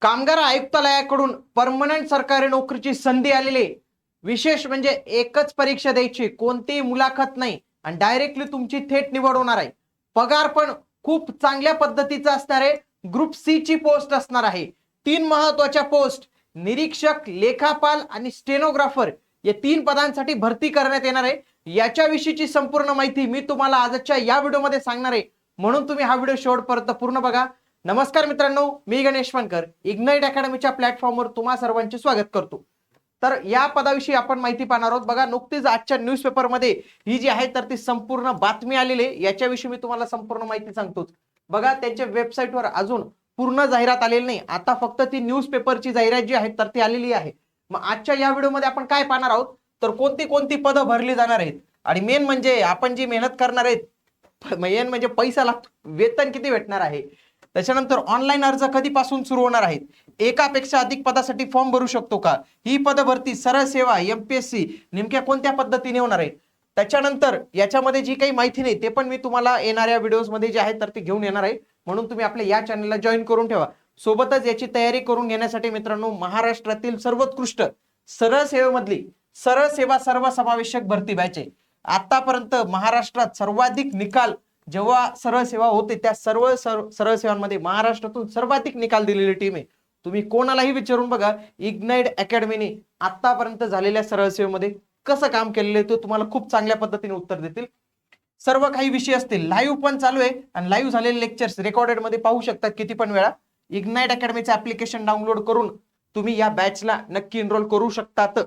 कामगार आयुक्तालयाकडून परमनंट सरकारी नोकरीची संधी आलेली. विशेष म्हणजे एकच परीक्षा द्यायची, कोणतीही मुलाखत नाही आणि डायरेक्टली तुमची थेट निवड होणार आहे. पगार पण खूप चांगल्या पद्धतीचा असणार आहे. ग्रुप सी ची पोस्ट असणार आहे. 3 महत्वाच्या पोस्ट, निरीक्षक, लेखापाल आणि स्टेनोग्राफर या 3 पदांसाठी भरती करण्यात येणार आहे. याच्याविषयीची संपूर्ण माहिती मी तुम्हाला आजच्या या व्हिडिओमध्ये सांगणार आहे, म्हणून तुम्ही हा व्हिडिओ शेवटपर्यंत पूर्ण बघा. नमस्कार मित्रांनो, मी गणेश वानकर इग्नाइट अकॅडमीच्या प्लॅटफॉर्मवर तुम्हा सर्वांचे स्वागत करतो. तर या पदाविषयी आपण माहिती पाहणार आहोत. बघा, नुकतीच आजच्या न्यूजपेपरमध्ये ही जी आहे तर ती संपूर्ण बातमी आलेली आहे. याच्याविषयी मी तुम्हाला संपूर्ण माहिती सांगतोच. बघा, त्यांच्या वेबसाईटवर अजून पूर्ण जाहिरात आलेली नाही. आता फक्त ती न्यूजपेपरची जाहिरात जी आहे तर ती आलेली आहे. मग आजच्या या व्हिडिओमध्ये आपण काय पाहणार आहोत, तर कोणती कोणती पदं भरली जाणार आहेत आणि मेन म्हणजे आपण जी मेहनत करणार आहेत, मेन म्हणजे पैसा लागतो, वेतन किती भेटणार आहे. त्याच्यानंतर ऑनलाईन अर्ज कधीपासून सुरू होणार आहेत, एकापेक्षा अधिक पदासाठी फॉर्म भरू शकतो का, ही पद भरती सरळ सेवा एमपीएससी नेमक्या कोणत्या पद्धतीने होणार आहे. त्याच्यानंतर याच्यामध्ये जी काही माहिती नाही ते पण मी तुम्हाला येणाऱ्या व्हिडिओज मध्ये जे आहे तर ते घेऊन येणार आहे, म्हणून तुम्ही आपल्या या चॅनलला जॉईन करून ठेवा. सोबतच याची तयारी करून घेण्यासाठी मित्रांनो, महाराष्ट्रातील सर्वोत्कृष्ट सरळ सेवेमधली सरळ सेवा सर्वसमावेशक भरती बॅच आहे. आतापर्यंत महाराष्ट्रात सर्वाधिक निकाल जेव्हा सरळ सेवा होते त्या सर्व सरळ सेवांमध्ये महाराष्ट्रातून सर्वाधिक निकाल दिलेली टीम आहे. तुम्ही कोणालाही विचारून बघा, इग्नाइट अकॅडमीने आतापर्यंत झालेल्या सरळ सेवेमध्ये कसं काम केलेलं आहे ते तुम्हाला खूप चांगल्या पद्धतीने उत्तर देतील. सर्व काही विषय असतील, लाईव्ह पण चालू आहे आणि लाईव्ह झालेले लेक्चर्स रेकॉर्डेड मध्ये पाहू शकता किती पण वेळा. इग्नाइट अकॅडमीचं ऍप्लिकेशन डाउनलोड करून तुम्ही या बॅचला नक्की एनरोल करू शकतात.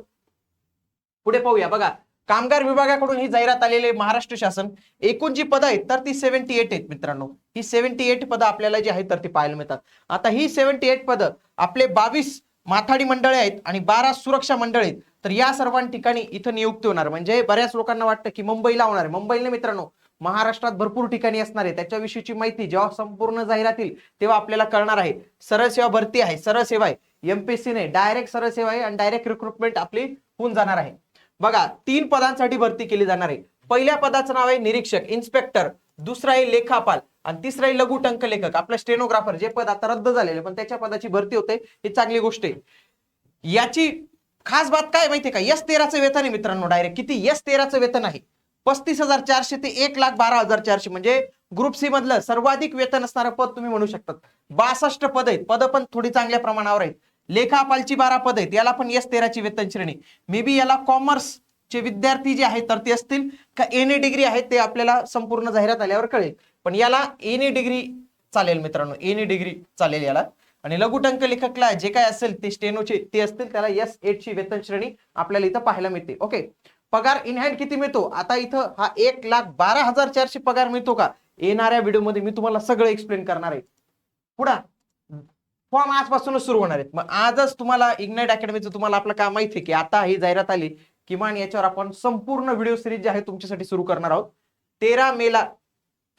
पुढे पाहूया. बघा, कामगार विभागाकडून ही जाहिरात आलेली आहे. महाराष्ट्र शासन एकूण जी पदं आहेत तर ती 78 आहेत मित्रांनो. ही 78 पदं आपल्याला जी आहेत तर ती पाहायला मिळतात. आता ही 78 पदं आपले 22 माथाडी मंडळे आहेत आणि 12 सुरक्षा मंडळ आहेत. तर या सर्व ठिकाणी इथं नियुक्ती होणार. म्हणजे बऱ्याच लोकांना वाटतं की मुंबईला होणार आहे. मुंबईला मित्रांनो, महाराष्ट्रात भरपूर ठिकाणी असणार आहे. त्याच्याविषयीची माहिती जेव्हा संपूर्ण जाहिरात येईल तेव्हा आपल्याला कळणार आहे. सरळ सेवा भरती आहे, सरळ सेवा आहे, एमपीएससी नाही, डायरेक्ट सरळ सेवा आहे आणि डायरेक्ट रिक्रुटमेंट आपली होऊन जाणार आहे. बघा, 3 पदांसाठी भरती केली जाणार आहे. पहिल्या पदाचं नाव आहे निरीक्षक इन्स्पेक्टर, दुसरा आहे लेखापाल आणि तिसरा आहे लघु टंक लेखक, आपलं स्टेनोग्राफर, जे पद आता रद्द झालेले पण त्याच्या पदाची भरती होते. ही चांगली गोष्ट आहे. याची खास बात काय माहितीये का, S13चं वेतन आहे मित्रांनो. डायरेक्ट किती S13चं वेतन आहे, 35,400 ते 1,12,400. म्हणजे ग्रुप सी मधलं सर्वाधिक वेतन असणारं पद तुम्ही म्हणू शकतात. 62 पद आहेत. पद पण थोडी चांगल्या प्रमाणावर आहेत. लेखापालची 12 पद आहेत. याला पण S13ची वेतन श्रेणी. मे बी याला कॉमर्स चे विद्यार्थी जे आहेत तर ते असतील का एनी डिग्री आहेत ते आपल्याला संपूर्ण जाहिरात आल्यावर कळेल. पण याला एनी डिग्री चालेल मित्रांनो, एनी डिग्री चालेल याला. आणि लघुटंक लेखकला जे काय असेल ते स्टेनोचे ते असतील, त्याला S8 ची वेतन श्रेणी आपल्याला इथं पाहायला मिळते. ओके, पगार इन हँड किती मिळतो, आता इथं हा 1,12,400 पगार मिळतो का, येणाऱ्या व्हिडिओमध्ये मी तुम्हाला सगळं एक्सप्लेन करणार आहे. पुढे फॉर्म आजपासूनच सुरू होणार आहेत. मग आजच तुम्हाला इग्नाइट अकॅडमीचं तुम्हाला आपलं काम माहिती आहे की आता ही जाहिरात आली, किमान याच्यावर आपण संपूर्ण व्हिडिओ सिरीज जे आहे तुमच्यासाठी सुरू करणार आहोत. 13 मेला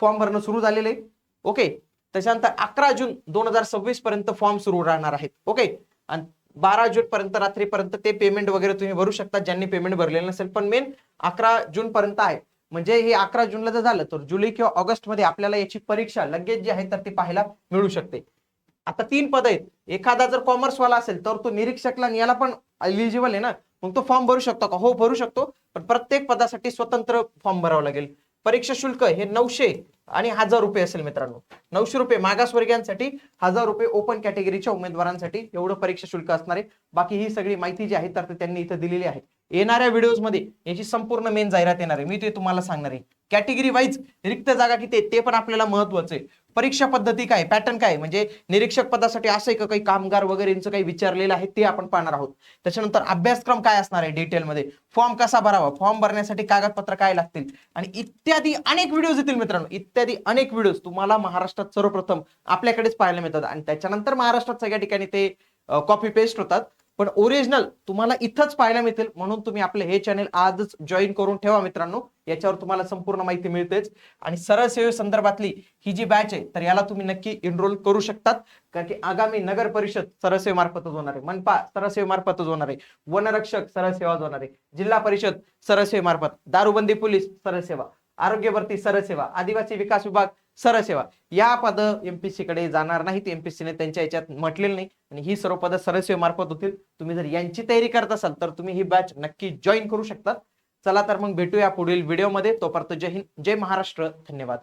फॉर्म भरणं सुरू झालेलं आहे. ओके, त्याच्यानंतर 11 जून 2026 पर्यंत फॉर्म सुरू राहणार आहेत. ओके, आणि 12 जून पर्यंत रात्रीपर्यंत ते पेमेंट वगैरे तुम्ही भरू शकता ज्यांनी पेमेंट भरलेलं नसेल. पण मेन 11 जून पर्यंत आहे. म्हणजे हे 11 जूनला जर झालं तर जुलै किंवा ऑगस्ट मध्ये आपल्याला याची परीक्षा लगेच जी आहे तर ती पाहायला मिळू शकते. आता 3 पद आहेत. एखादा जर कॉमर्स वाला असेल तर तो निरीक्षकला याला पण एलिजिबल आहे ना, मग तो फॉर्म भरू शकतो का, हो भरू शकतो. पण प्रत्येक पदासाठी स्वतंत्र फॉर्म भरावा लागेल. परीक्षा शुल्क हे 900 आणि 1000 रुपये असेल मित्रांनो. 900 रुपये मागासवर्गीयांसाठी, 1000 रुपये ओपन कॅटेगरीच्या उमेदवारांसाठी एवढं परीक्षा शुल्क असणार आहे. बाकी ही सगळी माहिती जी आहे तर त्यांनी इथं दिलेली आहे. येणाऱ्या व्हिडिओज मध्ये याची संपूर्ण मेन जाहिरात येणार आहे, मी ते तुम्हाला सांगणार आहे. कॅटेगरी वाईज रिक्त जागा किती ते पण आपल्याला महत्वाचं आहे. परीक्षा पद्धती काय, पॅटर्न काय, म्हणजे निरीक्षक पदासाठी असं आहे का काही कामगार वगैरे यांचं काही विचारलेलं आहे ते आपण पाहणार आहोत. त्याच्यानंतर अभ्यासक्रम काय असणार आहे डिटेलमध्ये, फॉर्म कसा भरावा, फॉर्म भरण्यासाठी कागदपत्र काय लागतील आणि इत्यादी अनेक व्हिडिओज येतील मित्रांनो. इत्यादी अनेक व्हिडिओज तुम्हाला महाराष्ट्रात सर्वप्रथम आपल्याकडेच पाहायला मिळतात आणि त्याच्यानंतर महाराष्ट्रात सगळ्या ठिकाणी ते कॉपी पेस्ट होतात. पण ओरिजिनल तुम्हाला इथंच पाहायला मिळतील, म्हणून तुम्ही आपले हे चॅनल आजच जॉईन करून ठेवा मित्रांनो. याच्यावर तुम्हाला संपूर्ण माहिती मिळतेच. आणि सरळ सेवे संदर्भातली ही जी बॅच आहे तर याला तुम्ही नक्की एनरोल करू शकतात, कारण की आगामी नगर परिषद सरळ सेवेमार्फतच होणार आहे, मनपा सरळ सेवेमार्फतच होणार आहे, वनरक्षक सरळ सेवाच होणार आहे, जिल्हा परिषद सरळ सेवेमार्फत, दारूबंदी पोलीस सरळ सेवा, आरोग्य भरती सरळ सेवा, आदिवासी विकास विभाग सरसेवा या पद एमपीसी कडे जाणार नाहीत. एमपीसीने त्यांच्या याच्यात म्हटलेलं नाही आणि ही सर्व पद सरसेवे मार्फत होतील. तुम्ही जर यांची तयारी करत असाल तर तुम्ही ही बॅच नक्की जॉईन करू शकता. चला तर मग भेटूया पुढील व्हिडिओमध्ये. तोपर्यंत जय हिंद, जय महाराष्ट्र, धन्यवाद.